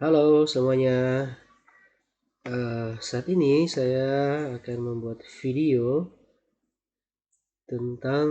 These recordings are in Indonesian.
Halo semuanya. Saat ini saya akan membuat video tentang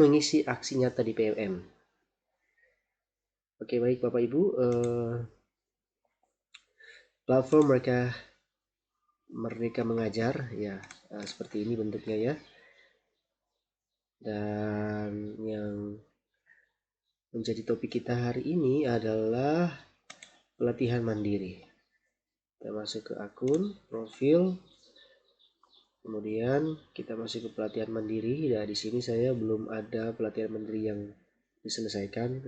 mengisi aksi nyata di PMM. Oke, baik Bapak Ibu. Platform Merdeka Mengajar, ya, seperti ini bentuknya ya. Dan yang menjadi topik kita hari ini adalah pelatihan mandiri. Kita masuk ke akun, profil, kemudian kita masuk ke pelatihan mandiri. Nah, di sini saya belum ada pelatihan mandiri yang diselesaikan.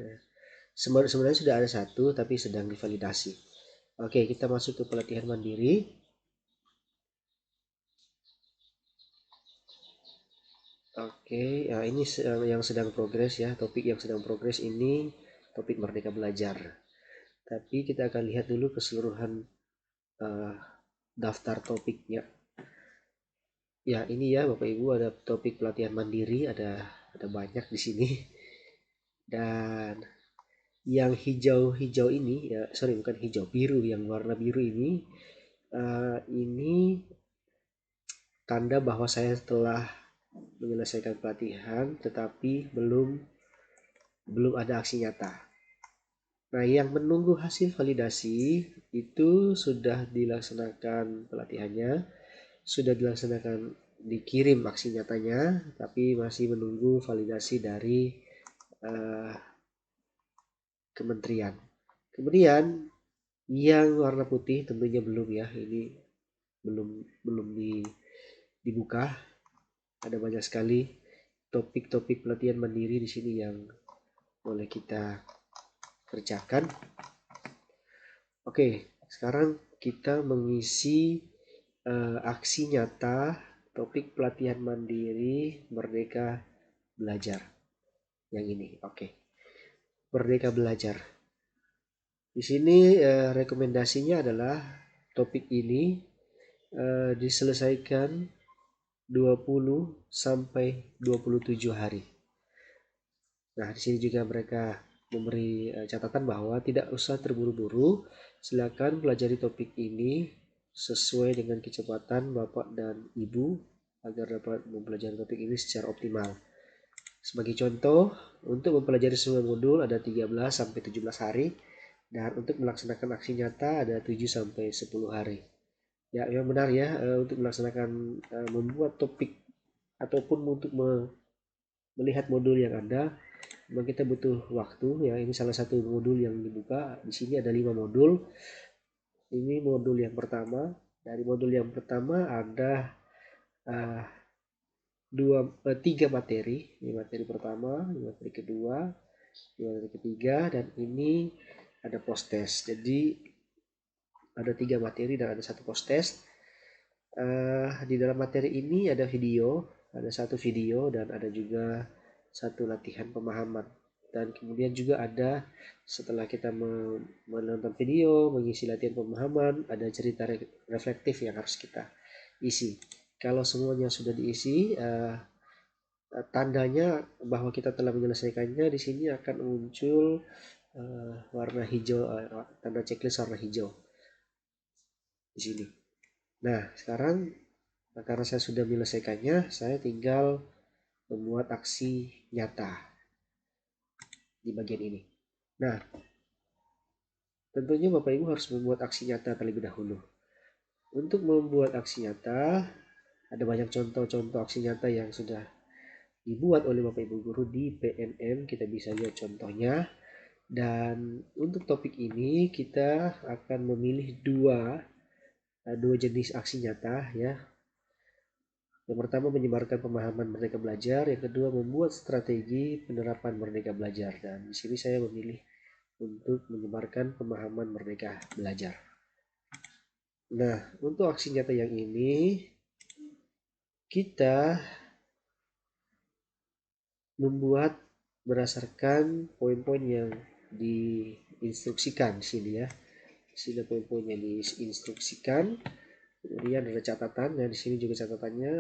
Sebenarnya sudah ada satu, tapi sedang divalidasi. Oke, kita masuk ke pelatihan mandiri. Oke, ya ini yang sedang progres ya. Topik yang sedang progres ini topik Merdeka Belajar. Tapi kita akan lihat dulu keseluruhan uh, daftar topiknya. Ya, ini ya Bapak Ibu, ada topik pelatihan mandiri, ada banyak di sini. Dan yang hijau-hijau ini, ya sorry bukan hijau, biru, yang warna biru ini tanda bahwa saya telah menyelesaikan pelatihan tetapi belum ada aksi nyata. Nah, yang menunggu hasil validasi itu sudah dilaksanakan pelatihannya, sudah dilaksanakan dikirim aksi nyatanya, tapi masih menunggu validasi dari uh, kementerian. Kemudian yang warna putih tentunya belum ya, ini belum belum dibuka. Ada banyak sekali topik-topik pelatihan mandiri di sini yang boleh kita kerjakan. Oke, sekarang kita mengisi aksi nyata topik pelatihan mandiri Merdeka Belajar. Yang ini, oke. Merdeka Belajar. Di sini rekomendasinya adalah topik ini diselesaikan 20 sampai 27 hari. Nah, di sini juga mereka memberi catatan bahwa tidak usah terburu-buru, silakan pelajari topik ini sesuai dengan kecepatan Bapak dan Ibu agar dapat mempelajari topik ini secara optimal. Sebagai contoh, untuk mempelajari semua modul ada 13 sampai 17 hari dan untuk melaksanakan aksi nyata ada 7 sampai 10 hari. Ya, yang benar ya, untuk melaksanakan membuat topik ataupun untuk melihat modul yang ada, memang kita butuh waktu ya. Ini salah satu modul yang dibuka. Di sini ada 5 modul. Ini modul yang pertama. Dari modul yang pertama ada uh, tiga materi. Ini materi pertama, ini materi kedua, ini materi ketiga, dan ini ada post test. Jadi ada tiga materi dan ada satu post test. Di dalam materi ini ada satu video dan ada juga satu latihan pemahaman. Dan kemudian juga ada setelah kita menonton video, mengisi latihan pemahaman, ada cerita reflektif yang harus kita isi. Kalau semuanya sudah diisi, tandanya bahwa kita telah menyelesaikannya di sini akan muncul warna hijau, tanda checklist warna hijau di sini. Nah, sekarang karena saya sudah menyelesaikannya, saya tinggal membuat aksi nyata di bagian ini. Nah, tentunya Bapak Ibu harus membuat aksi nyata terlebih dahulu. Untuk membuat aksi nyata, ada banyak contoh-contoh aksi nyata yang sudah dibuat oleh Bapak Ibu guru di PMM. Kita bisa lihat contohnya. Dan untuk topik ini kita akan memilih dua jenis aksi nyata ya. Yang pertama menyebarkan pemahaman Merdeka Belajar, yang kedua membuat strategi penerapan Merdeka Belajar. Dan di sini saya memilih untuk menyebarkan pemahaman Merdeka Belajar. Nah, untuk aksi nyata yang ini kita membuat berdasarkan poin-poin yang diinstruksikan di sini ya. Di sini poin-poin yang diinstruksikan. Kemudian ada catatan, nah di sini juga catatannya,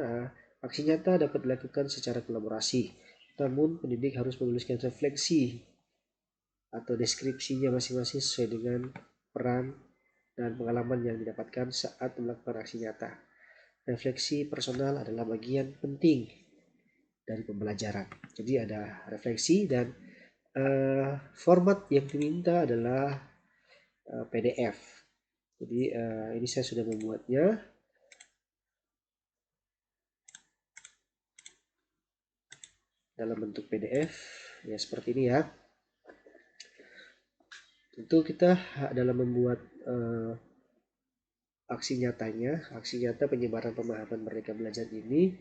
aksi nyata dapat dilakukan secara kolaborasi. Namun pendidik harus menuliskan refleksi atau deskripsinya masing-masing sesuai dengan peran, dan pengalaman yang didapatkan saat melakukan aksi nyata. Refleksi personal adalah bagian penting dari pembelajaran. Jadi ada refleksi dan format yang diminta adalah PDF. Jadi ini saya sudah membuatnya. Dalam bentuk PDF ya seperti ini ya. Tentu kita dalam membuat aksi nyata penyebaran pemahaman Merdeka Belajar ini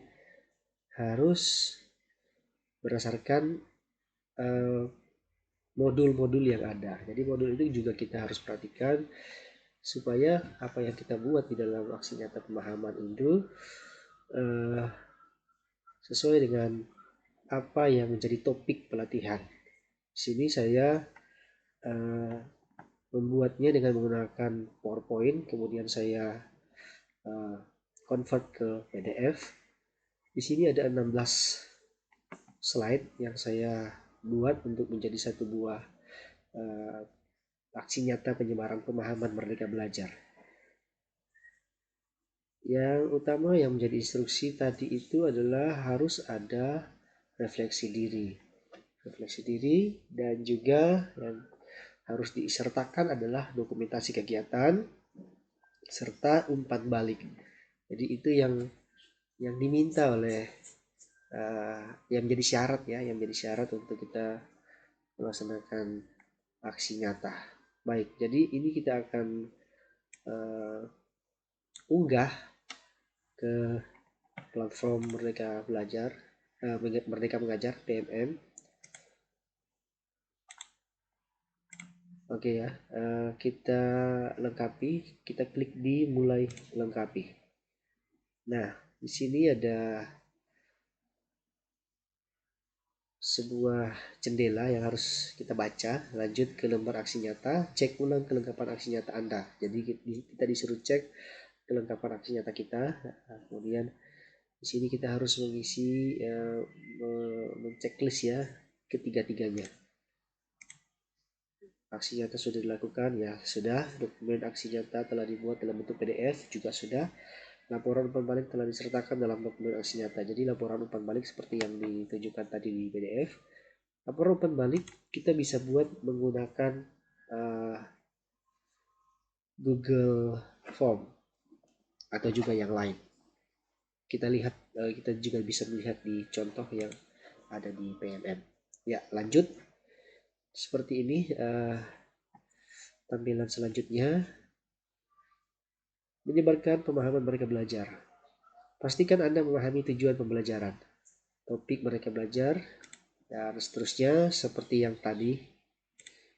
harus berdasarkan modul-modul yang ada. Jadi modul itu juga kita harus perhatikan supaya apa yang kita buat di dalam aksi nyata pemahaman itu sesuai dengan apa yang menjadi topik pelatihan. Di sini saya membuatnya dengan menggunakan PowerPoint, kemudian saya convert ke PDF. Di sini ada 16 slide yang saya buat untuk menjadi satu buah aksi nyata penyebaran pemahaman Merdeka Belajar. Yang utama yang menjadi instruksi tadi itu adalah harus ada refleksi diri. Refleksi diri dan juga yang harus disertakan adalah dokumentasi kegiatan serta umpan balik. Jadi itu yang diminta oleh yang menjadi syarat ya, yang menjadi syarat untuk kita melaksanakan aksi nyata. Baik, jadi ini kita akan unggah ke platform Merdeka Belajar, Merdeka Mengajar PMM. Oke ya, kita lengkapi, kita klik di mulai lengkapi. Nah, di sini ada sebuah jendela yang harus kita baca. Lanjut ke lembar aksi nyata, cek ulang kelengkapan aksi nyata Anda. Jadi kita disuruh cek kelengkapan aksi nyata kita. Nah, kemudian di sini kita harus mengisi menceklis ya ketiga-tiganya. Aksi nyata sudah dilakukan ya, sudah. Dokumen aksi nyata telah dibuat dalam bentuk PDF juga sudah. Laporan umpan balik telah disertakan dalam dokumen aksi nyata. Jadi laporan umpan balik seperti yang ditunjukkan tadi di PDF. Laporan umpan balik kita bisa buat menggunakan Google Form atau juga yang lain. Kita lihat, kita juga bisa melihat di contoh yang ada di PMM. Ya, lanjut. Seperti ini tampilan selanjutnya. Menyebarkan pemahaman Merdeka Belajar. Pastikan Anda memahami tujuan pembelajaran, topik Merdeka Belajar, dan seterusnya seperti yang tadi.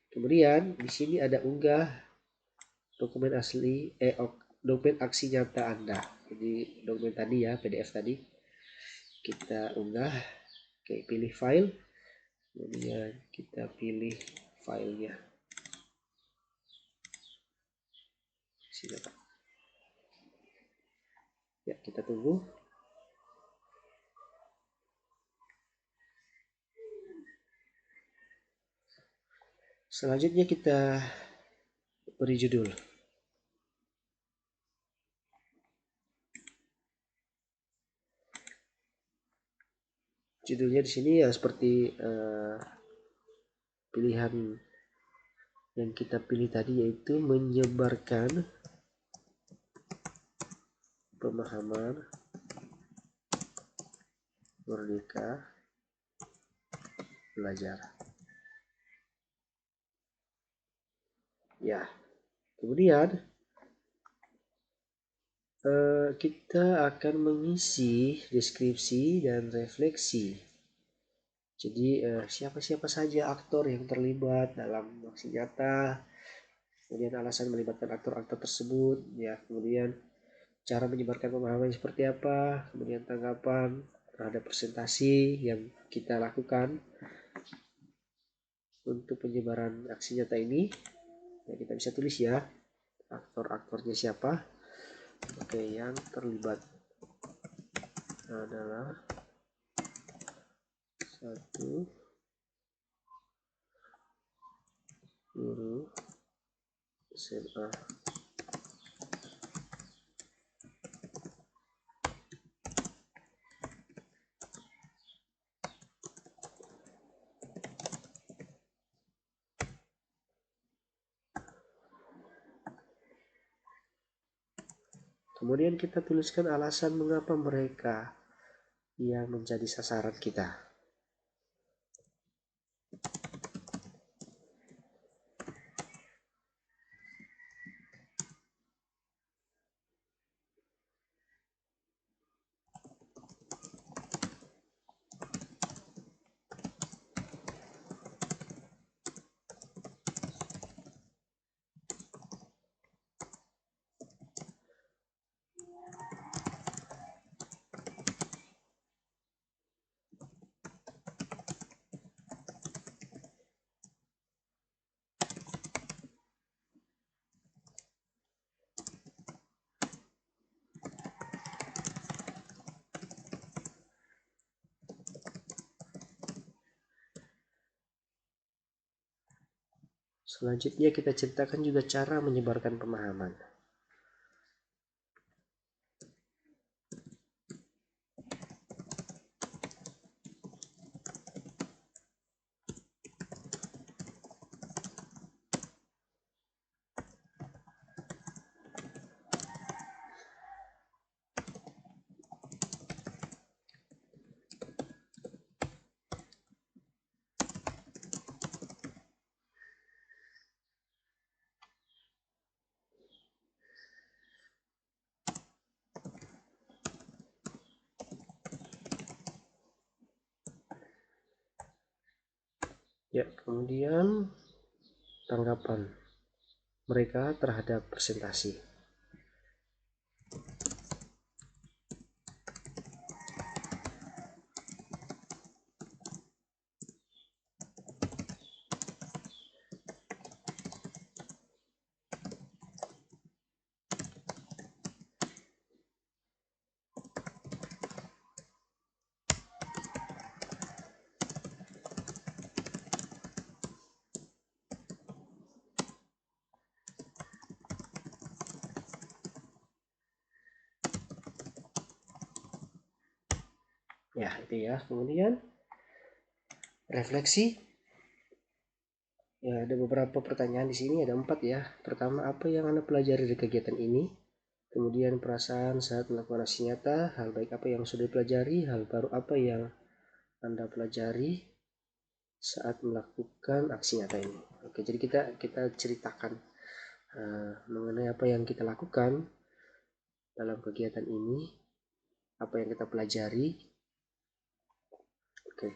Kemudian di sini ada unggah dokumen asli, dokumen aksi nyata Anda. Jadi dokumen tadi ya, PDF tadi. Kita unggah, oke, pilih file, kemudian kita pilih filenya. Sini, Pak. Ya, kita tunggu. Selanjutnya kita beri judul. Judulnya di sini ya seperti pilihan yang kita pilih tadi, yaitu menyebarkan pemahaman Merdeka Belajar. Ya, kemudian kita akan mengisi deskripsi dan refleksi. Jadi siapa-siapa saja aktor yang terlibat dalam aksi nyata, kemudian alasan melibatkan aktor-aktor tersebut, ya, kemudian cara menyebarkan pemahaman seperti apa, kemudian tanggapan terhadap presentasi yang kita lakukan untuk penyebaran aksi nyata ini. Ya, kita bisa tulis ya aktor-aktornya siapa. Oke, yang terlibat adalah 1 guru SMA. Kemudian kita tuliskan alasan mengapa mereka yang menjadi sasaran kita. Selanjutnya kita ceritakan juga cara menyebarkan pemahaman. Ya, kemudian tanggapan mereka terhadap presentasi. Ya, itu ya. Kemudian refleksi. Ya, ada beberapa pertanyaan di sini, ada 4 ya. Pertama, apa yang Anda pelajari dari kegiatan ini? Kemudian perasaan saat melakukan aksi nyata, hal baik apa yang sudah dipelajari, hal baru apa yang Anda pelajari saat melakukan aksi nyata ini. Oke, jadi kita ceritakan mengenai apa yang kita lakukan dalam kegiatan ini, apa yang kita pelajari. Oke.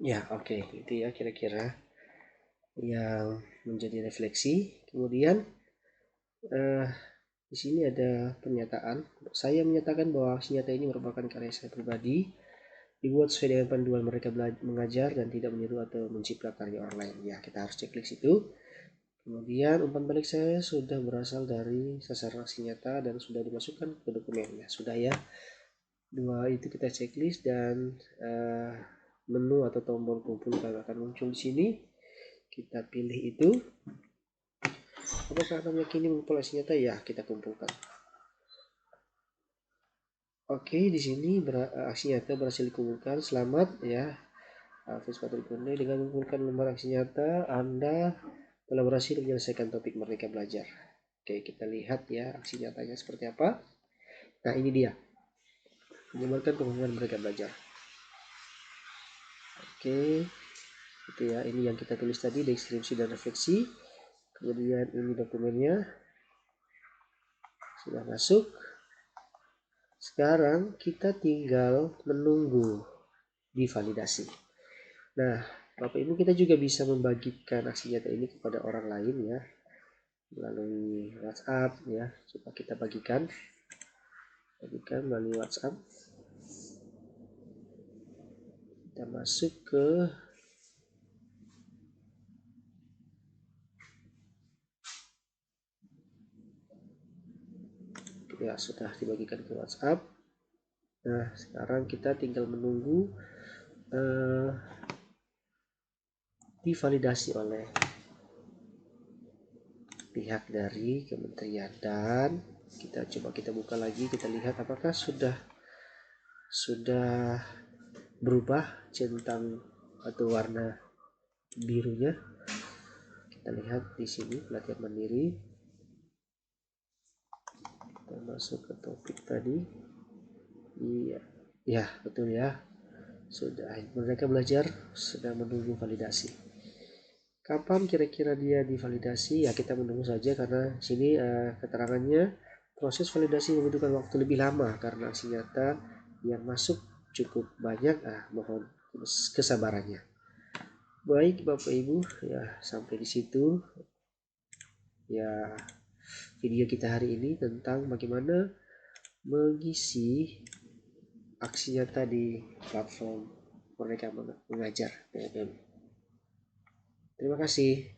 Ya, oke, itu ya kira-kira yang menjadi refleksi. Kemudian eh, di sini ada pernyataan. Saya menyatakan bahwa aksi nyata ini merupakan karya saya pribadi, dibuat sesuai dengan panduan mereka mengajar dan tidak meniru atau mencipta karya orang lain. Ya, kita harus checklist itu. Kemudian umpan balik saya sudah berasal dari sasaran aksi nyata dan sudah dimasukkan ke dokumen. Ya, sudah ya. Dua itu kita checklist dan menu atau tombol kumpulkan akan muncul di sini. Kita pilih itu. Apakah Anda meyakini mengumpulkan aksi nyata? Ya, kita kumpulkan. Oke, di sini aksi nyata berhasil dikumpulkan. Selamat ya, Hafiz Fatul Kunde. Dengan mengumpulkan lembar aksi nyata, Anda telah berhasil menyelesaikan topik Merdeka Belajar. Oke, kita lihat ya aksi nyatanya seperti apa. Nah, ini dia. Menyebarkan pemahaman Merdeka Belajar. Oke, itu ya. Ini yang kita tulis tadi, deskripsi dan refleksi. Kemudian ini dokumennya sudah masuk. Sekarang kita tinggal menunggu divalidasi. Nah, Bapak Ibu, kita juga bisa membagikan aksi nyata ini kepada orang lain ya, melalui WhatsApp ya. Coba kita bagikan melalui WhatsApp. Kita masuk ke ya, sudah dibagikan ke WhatsApp. Nah, sekarang kita tinggal menunggu divalidasi oleh pihak dari kementerian, dan kita buka lagi, kita lihat apakah sudah berubah centang atau warna birunya. Kita lihat di sini pelatihan mandiri. Kita masuk ke topik tadi. Iya, ya betul ya. Sudah, mereka belajar sedang menunggu validasi. Kapan kira-kira dia divalidasi? Ya kita menunggu saja, karena sini keterangannya proses validasi membutuhkan waktu lebih lama karena aksi nyata yang masuk cukup banyak. Mohon kesabarannya. Baik Bapak Ibu, ya sampai di situ ya video kita hari ini tentang bagaimana mengisi aksi nyata di platform Merdeka Mengajar PMM. Terima kasih.